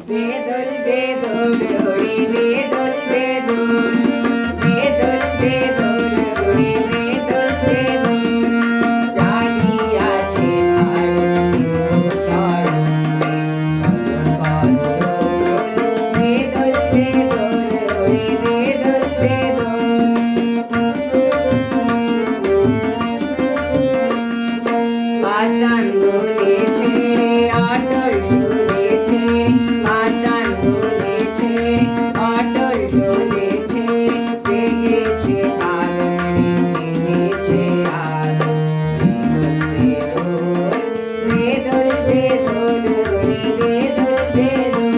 বেদল বেদল ওরে বেদল বেদল বেদল বেদল ওরে বেদল বেদল জাগিয়াছে ভারত সিন্ধু তরঙ্গে কল কল বেদল বেদল ওরে বেদল বেদল পাষাণ দোলে ছেড়ে অটল দোলে ছেড়ে পাষাণ দোলে ছেড়ে অটল দোলে ছেড়ে জেগেছে আলো ভেঙেছে আলো বেদল বেদল রে বেদল বেদল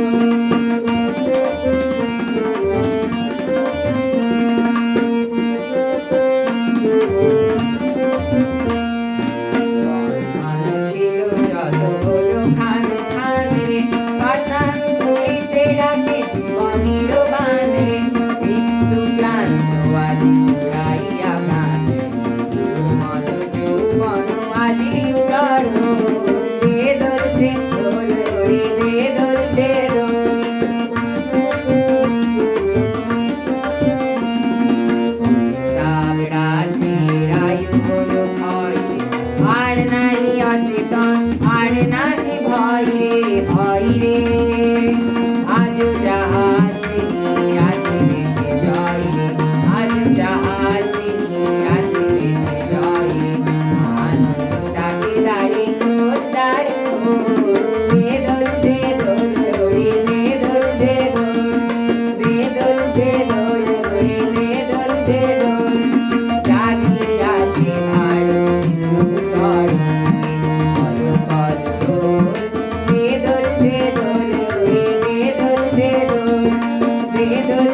বন্ধন ছিল যত হলো খান খান রে পাষাণ ঘড়িতে ডাকে জীবনের বান রে মৃত্যু ক্লান্ত আজি উড়াইয়া প্রাণ মন যৌবন আজি উড়াল বেদল বেদল রে বেদল বেদল সব রাত্রির আয়ু হলো ক্ষয় আর নাই অচেতন আর নাই ভয় রে ভয় রে আজ যাহা আসেনি আসিবে সে জয় রে আজ যাহা আসেনি আসিবে সে জয় রে আনন্দ ডাকে দাঁড়ে খোল দাঁড়ে খোল বেদল বেদল রে বেদল বেদল বেদল বেদল রে বেদল বেদল জাগিয়াছে ভারত সিন্ধু তরঙ্গে কল কল বেদল বেদল রে বেদল বেদল বেদল বেদল